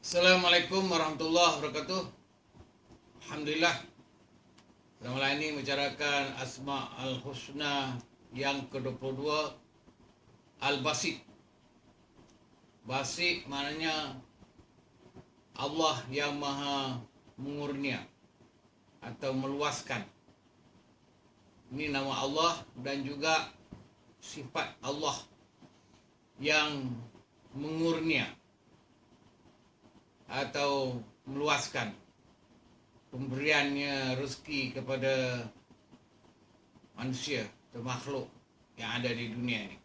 Assalamualaikum warahmatullahi wabarakatuh. Alhamdulillah. Pada malam ini membicarakan Asma Al-Husna yang ke-22, Al-Basit. Basit maknanya Allah yang maha mengurnia atau meluaskan. Ini nama Allah dan juga sifat Allah yang mengurnia atau meluaskan pemberiannya rezeki kepada manusia atau makhluk yang ada di dunia ini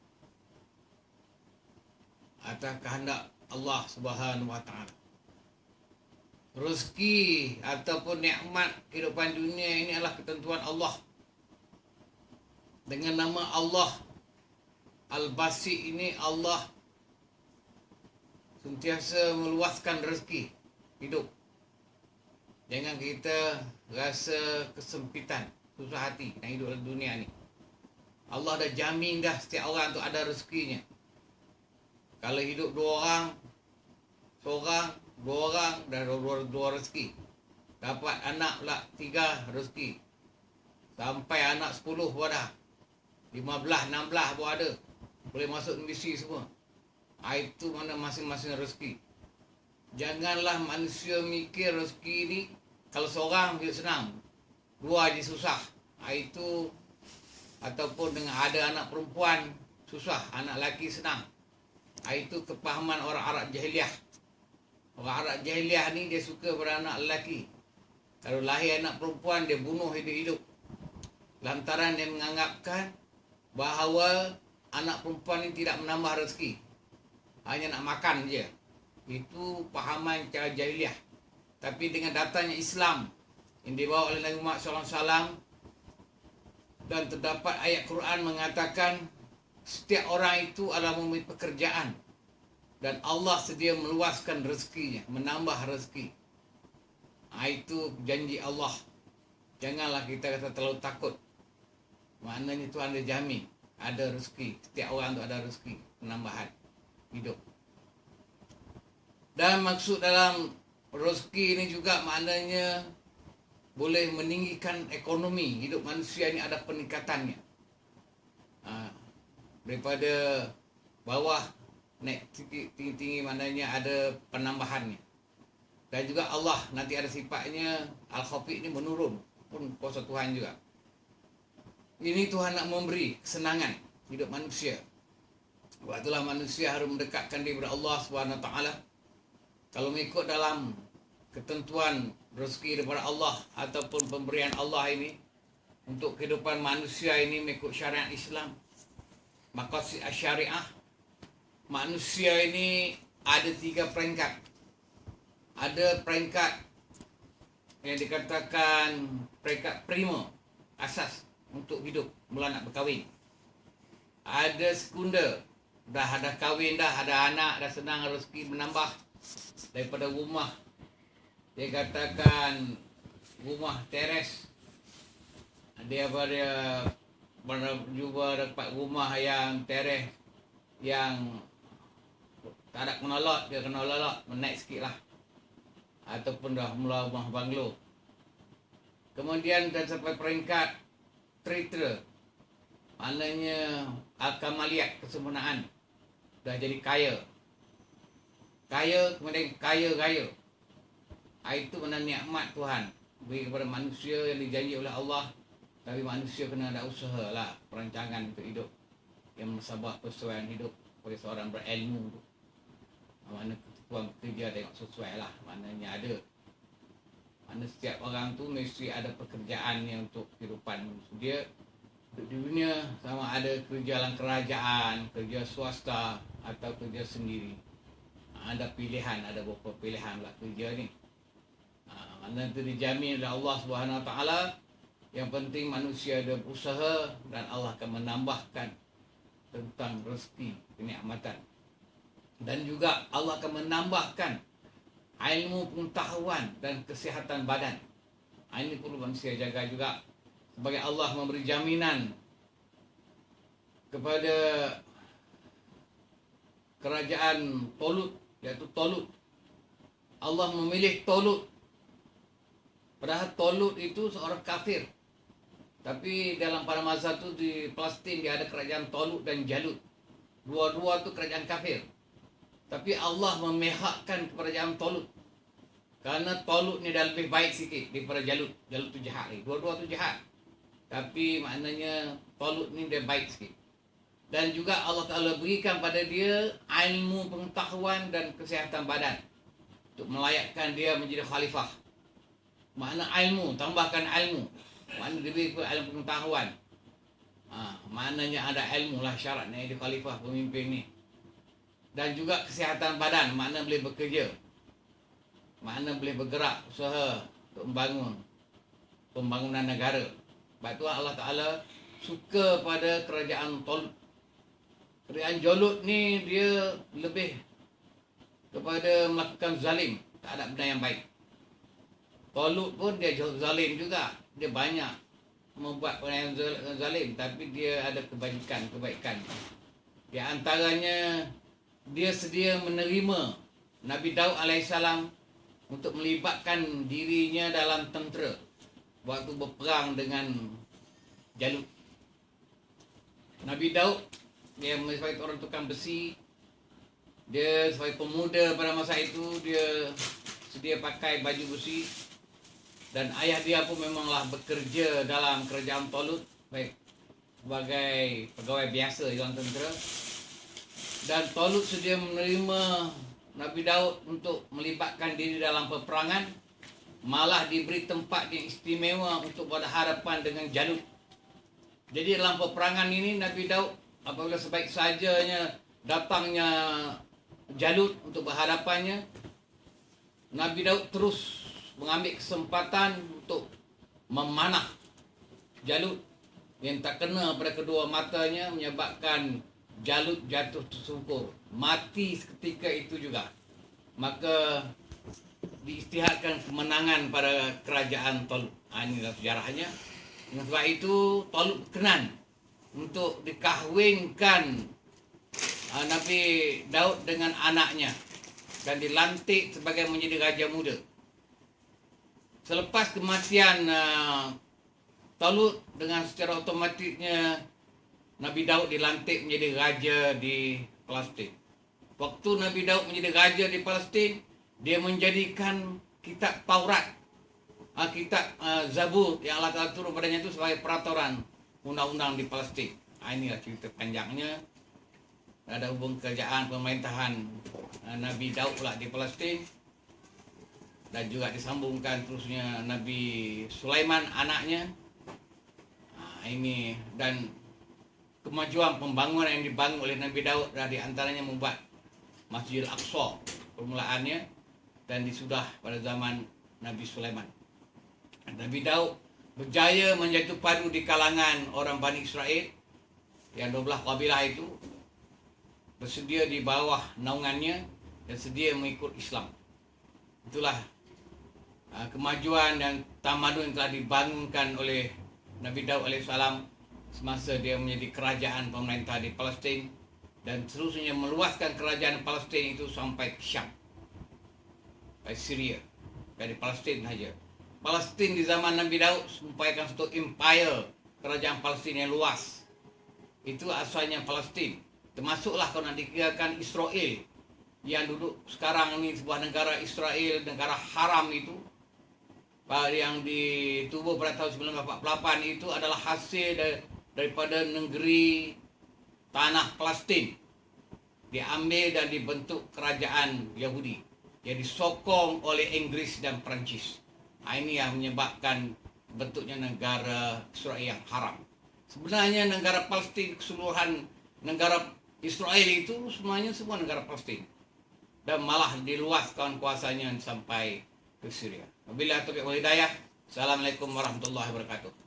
atas kehendak Allah Subhanahu wa taala. Rezeki ataupun nikmat kehidupan dunia ini adalah ketentuan Allah. Dengan nama Allah Al-Basit ini, Allah sentiasa meluaskan rezeki hidup. Jangan kita rasa kesempitan, susah hati nak hidup dalam dunia ni. Allah dah jamin dah setiap orang tu ada rezekinya. Kalau hidup dua orang, seorang, dua orang, dah dua rezeki. Dapat anak pula 3 rezeki. Sampai anak 10 pun ada. 15, 16 pun ada. Boleh masuk misi semua. Itu mana masing-masing rezeki. Janganlah manusia mikir rezeki ni kalau seorang hidup senang, 2 je susah. Itu ataupun dengan ada anak perempuan susah, anak lelaki senang. Itu kepahaman orang Arab Jahiliah. Orang Arab Jahiliah ni dia suka pada anak lelaki. Kalau lahir anak perempuan dia bunuh hidup-hidup. Lantaran dia menganggapkan bahawa anak perempuan ni tidak menambah rezeki, hanya nak makan je. Itu pahaman cara jahiliah. Tapi dengan datangnya Islam yang dibawa oleh Nabi Muhammad SAW, dan terdapat ayat Quran mengatakan setiap orang itu adalah memiliki pekerjaan dan Allah sedia meluaskan rezekinya, menambah rezeki. Itu janji Allah. Janganlah kita kata terlalu takut. Maknanya Tuhan dia jamin ada rezeki. Setiap orang tu ada rezeki, penambahan hidup. Dan maksud dalam rezeki ini juga maknanya boleh meninggikan ekonomi. Hidup manusia ini ada peningkatannya. Daripada bawah naik tinggi-tinggi maknanya ada penambahannya. Dan juga Allah nanti ada sifatnya Al-Khafi ini menurun. Pun kuasa Tuhan juga. Ini Tuhan nak memberi kesenangan hidup manusia. Sebab itulah manusia harus mendekatkan diri kepada Allah SWT. Kalau mengikut dalam ketentuan rezeki daripada Allah ataupun pemberian Allah ini untuk kehidupan manusia ini mengikut syariat Islam, maqasid syariah, manusia ini ada 3 peringkat. Ada peringkat yang dikatakan peringkat prima, asas untuk hidup, mula nak berkahwin. Ada sekunder, dah ada kahwin dah, ada anak, dah senang rezeki menambah daripada rumah. Dia katakan rumah teres. Dia jumpa dapat rumah yang teres yang tak ada kenalot, dia kena lalak, menaik sikit lah. Ataupun dah mula rumah banglo. Kemudian dah sampai peringkat tritra, maknanya al-kamaliyat, kesempurnaan. Dah jadi kaya. Kaya, kemudian kaya raya. Itu mana nikmat Tuhan beri kepada manusia yang dijanji oleh Allah. Tapi manusia kena ada usaha lah, perancangan untuk hidup yang mensabar persesuaian hidup bagi seorang berilmu tu. Mana ketentuan kerja tengok sesuai lah, maknanya ada. Mana setiap orang tu mesti ada pekerjaannya untuk kehidupan dia di dunia, sama ada kerja dalam kerajaan, kerja swasta atau kerja sendiri. Ada pilihan, ada beberapa pilihan lah kerja ni. Mana itu dijamin oleh Allah Subhanahu Wa Taala. Yang penting manusia ada berusaha dan Allah akan menambahkan tentang rezeki, kenikmatan. Dan juga Allah akan menambahkan ilmu pengetahuan dan kesihatan badan. Ini perlu manusia jaga juga. Sebagai Allah memberi jaminan kepada kerajaan Tolut, iaitu Tolut. Allah memilih Tolut. Padahal Tolut itu seorang kafir. Tapi dalam pada masa itu di Palestin dia ada kerajaan Tolut dan Jalut. Dua-dua itu kerajaan kafir. Tapi Allah memihakkan kerajaan Tolut. Karena Tolut ni dah lebih baik sikit daripada Jalut. Jalut tu jahat ni. Dua-dua tu jahat. Tapi maknanya Tolut ni dia baik sikit. Dan juga Allah Ta'ala berikan pada dia ilmu pengetahuan dan kesihatan badan. Untuk melayakkan dia menjadi khalifah. Makna ilmu, tambahkan ilmu. Makna lebih ilmu pengetahuan. Maknanya ada ilmu lah syaratnya dia khalifah pemimpin ni. Dan juga kesihatan badan, makna boleh bekerja. Makna boleh bergerak, usaha untuk membangun pembangunan negara. Sebab itu Allah Ta'ala suka pada kerajaan Tolut. Kerajaan Jalut ni dia lebih kepada melakukan zalim. Tak ada benda yang baik. Tolut pun dia zalim juga. Dia banyak membuat perkara yang zalim. Tapi dia ada kebaikan. Di antaranya, dia sedia menerima Nabi Daud AS untuk melibatkan dirinya dalam tentera waktu berperang dengan Jalut. Nabi Daud, dia sebagai orang tukang besi, dia sebagai pemuda pada masa itu, dia sedia pakai baju besi. Dan ayah dia pun memanglah bekerja dalam kerajaan Tolut, baik sebagai pegawai biasa di dalam tentera. Dan Tolut sedia menerima Nabi Daud untuk melibatkan diri dalam peperangan, malah diberi tempat yang istimewa untuk berhadapan dengan Jalut. Jadi dalam peperangan ini Nabi Daud apabila sebaik sajanya datangnya Jalut untuk berhadapannya, Nabi Daud terus mengambil kesempatan untuk memanah Jalut yang tak kena pada kedua matanya, menyebabkan Jalut jatuh tersungkur, mati seketika itu juga. Maka diisytiharkan kemenangan pada kerajaan Tolut. Inilah sejarahnya. Dengan sebab itu Tolut berkenan untuk dikahwinkan Nabi Daud dengan anaknya dan dilantik sebagai menjadi raja muda. Selepas kematian Tolut, dengan secara otomatiknya Nabi Daud dilantik menjadi raja di Palestin. Waktu Nabi Daud menjadi raja di Palestin, dia menjadikan kitab Taurat, kitab Zabur yang Allah Ta'ala turun padanya itu sebagai peraturan undang-undang di Palestin. Inilah cerita panjangnya. Ada hubung kerajaan pemerintahan Nabi Daud pula di Palestin. Dan juga disambungkan terusnya Nabi Sulaiman anaknya. Ini dan kemajuan pembangunan yang dibangun oleh Nabi Daud dari antaranya membuat Masjidil Aqsa permulaannya dan disudah pada zaman Nabi Sulaiman. Nabi Daud berjaya menjadi padu di kalangan orang Bani Israel yang 12 kabilah itu bersedia di bawah naungannya dan sedia mengikut Islam. Itulah kemajuan dan tamadun yang telah dibangunkan oleh Nabi Daud alaihissalam semasa dia menjadi kerajaan pemerintah di Palestin dan seterusnya meluaskan kerajaan Palestin itu sampai ke Syam, ke Syria. Dari Palestin saja. Palestin di zaman Nabi Daud merupakan satu empire, kerajaan Palestin yang luas. Itu asalnya Palestin. Termasuklah kalau nak dikirakan Israel yang duduk sekarang ini sebuah negara Israel, negara haram itu, yang ditubuh pada tahun 1948 itu adalah hasil daripada negeri tanah Palestin. Diambil dan dibentuk kerajaan Yahudi yang disokong oleh Inggris dan Perancis. Ini yang menyebabkan bentuknya negara Israel yang haram. Sebenarnya negara Palestin keseluruhan, negara Israel itu semuanya semua negara Palestin. Dan malah diluaskan kuasanya sampai ke Syria. Wabillahi taufiq wal hidayah. Assalamualaikum warahmatullahi wabarakatuh.